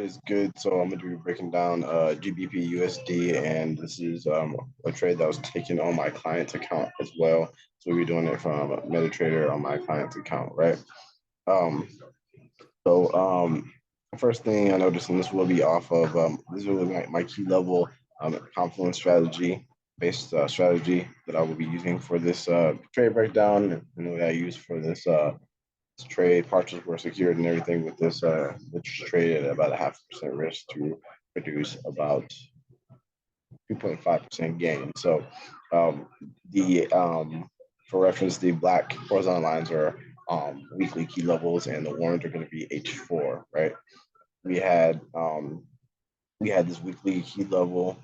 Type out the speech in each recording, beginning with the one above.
What is good? So I'm gonna be breaking down GBPUSD, and this is a trade that was taken on my client's account as well. So we're doing it from Metatrader on my client's account, right? Um, so first thing I noticed, and this will be off of this will be my key level confluence strategy based strategy that I will be using for this trade breakdown, and the way I use for this trade. Partials were secured and everything with this which traded at about a 0.5% risk to produce about 2.5% gain. So um, the for reference, the black horizontal lines are weekly key levels, and the orange are going to be H4, right? We had um, we had this weekly key level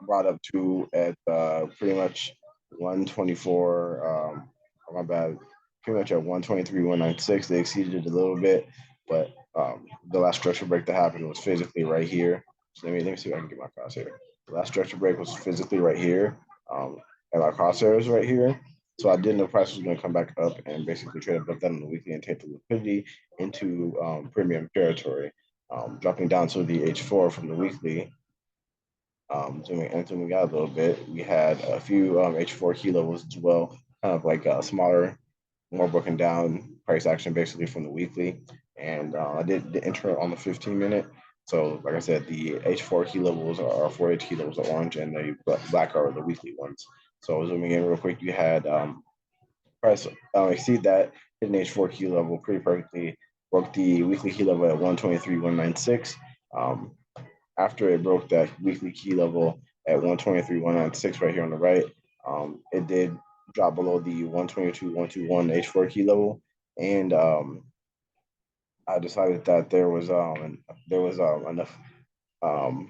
brought up to at pretty much 124. My bad. Pretty much at 123, 196. They exceeded it a little bit, but the last structure break that happened was physically right here. So let me see if I can get my crosshair. The last structure break was physically right here, and my crosshair is right here. So I didn't know price was going to come back up and basically trade above that on the weekly and take the liquidity into premium territory, dropping down to the H4 from the weekly. Zooming out a little bit, we had a few H4 key levels as well, kind of like smaller, more broken down price action basically from the weekly. And I did the enter on the 15-minute. So like I said, the H4 key levels are 4H key levels are orange, and the black are the weekly ones. So zooming in real quick, you had price exceed that, hit an H4 key level pretty perfectly, broke the weekly key level at 123, 196. After it broke that weekly key level at 123, 196 right here on the right, it did drop below the 122, 121 H4 key level. And I decided that there was enough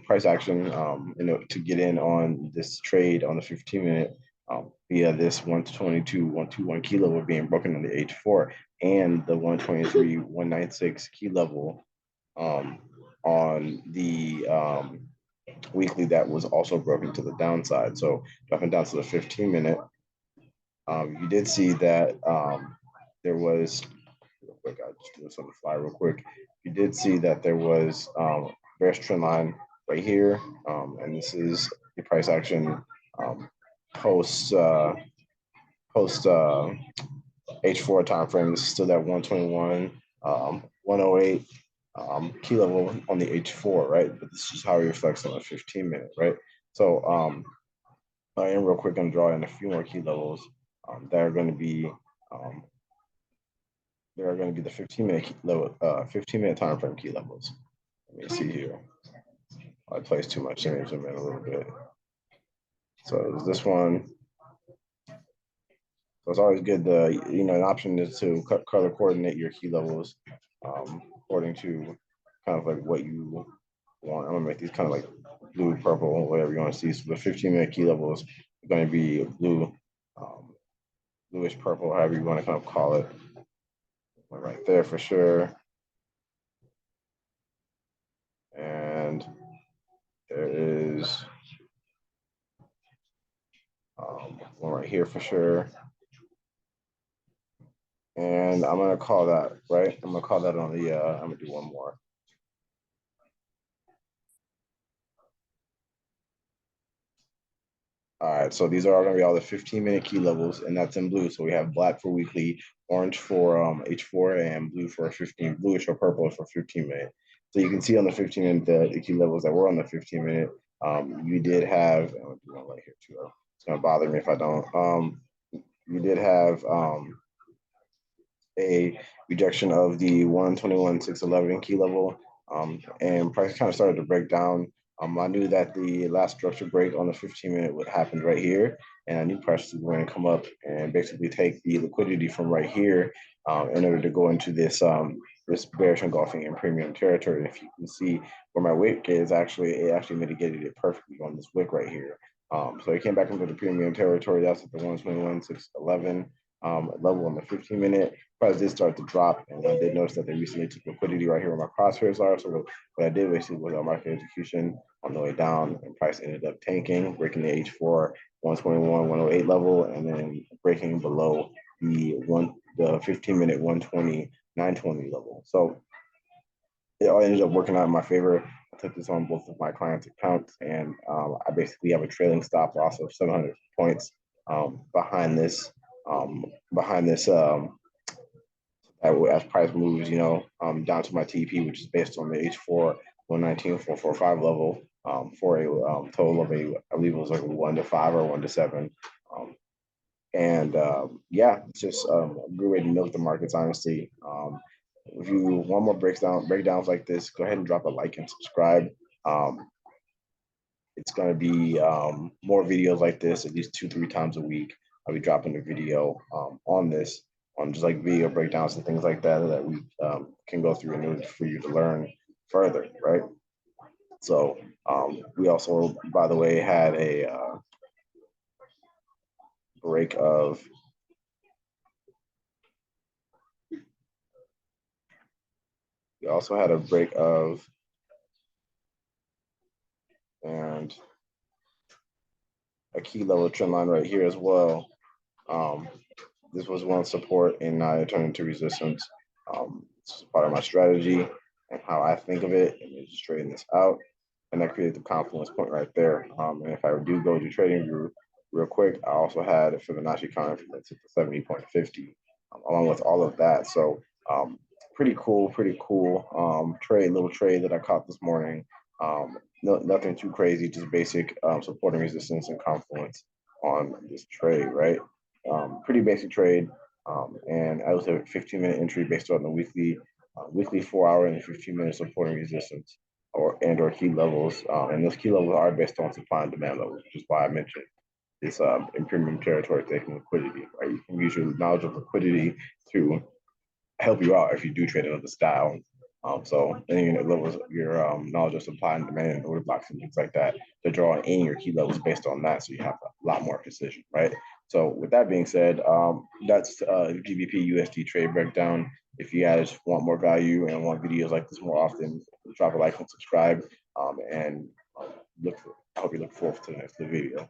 price action to get in on this trade on the 15-minute via this 122, 121 key level being broken on the H4 and the 123, 196 key level on the weekly that was also broken to the downside. So dropping down to the 15-minute, you did see that there was, real quick, I'll just do this on the fly real quick. You did see that there was bearish trend line right here, and this is the price action post H4 time frame. This is still that 121, 108 key level on the H4, right? But this is how it reflects on the 15-minute, right? So I am real quick going to draw in a few more key levels that are going to be the 15-minute level, 15-minute time frame key levels. Let me see here. I placed too much image in a little bit. So this one. So it's always good to, an option is to color coordinate your key levels according to kind of like what you want. I'm gonna make these kind of like blue, purple, whatever you want to see. So the 15-minute key levels are going to be blue, bluish purple, however you want to kind of call it. Right there for sure. And there is one right here for sure. And I'm gonna call that, right? I'm gonna call that on the, I'm gonna do one more. All right, so these are all gonna be all the 15-minute key levels, and that's in blue. So we have black for weekly, orange for H4, and blue for 15, bluish or purple for 15-minute. So you can see on the 15-minute the key levels that were on the 15-minute. You did have, I'm gonna do one right here too. It's gonna bother me if I don't. You did have a rejection of the 121,611 key level, and price kind of started to break down. I knew that the last structure break on the 15-minute would happen right here, and I knew price was going to come up and basically take the liquidity from right here in order to go into this this bearish engulfing in premium territory. And if you can see where my wick is, it actually mitigated it perfectly on this wick right here. So it came back into the premium territory. That's at the 121,611 level on the 15-minute. Price did start to drop, and I did notice that they recently took liquidity right here where my crosshairs are. So what I did basically was a market execution on the way down, and price ended up tanking, breaking the H4 121, 108 level, and then breaking below the 15-minute 120, 920 level. So it all ended up working out in my favor. I took this on both of my clients' accounts, and I basically have a trailing stop loss of 700 points behind this. Behind this, as price moves, down to my TP, which is based on the H4 119.445 level, for a total of I believe it was like 1 to 5 or 1 to 7. Um, and yeah, it's just a good way to milk the markets, honestly. If you want more breakdowns like this, go ahead and drop a like and subscribe. Um, it's going to be more videos like this at least 2-3 times a week. I'll be dropping a video on this, on just like video breakdowns and things like that that we can go through in order for you to learn further, right? So we also, by the way, had a break of we also had a break of and a key level trend line right here as well. Um, this was one support and now it turned into resistance. It's part of my strategy and how I think of it, and just straighten this out. And that created the confluence point right there. And if I do go to trading view real quick, I also had a Fibonacci counterfeit to the 70.50, along with all of that. So pretty cool, little trade that I caught this morning. Nothing too crazy, just basic support and resistance and confluence on this trade, right? Pretty basic trade. And I was a 15-minute entry based on the weekly 4 hour and 15-minute support and resistance or key levels. And those key levels are based on supply and demand levels, which is why I mentioned this in premium territory taking liquidity, right? You can use your knowledge of liquidity to help you out if you do trade another style. So then you levels your knowledge of supply and demand and order blocks and things like that to draw in your key levels based on that, so you have a lot more precision, right? So with that being said, that's GBPUSD trade breakdown. If you guys want more value and want videos like this more often, drop a like and subscribe. And I hope you look forward to the next video.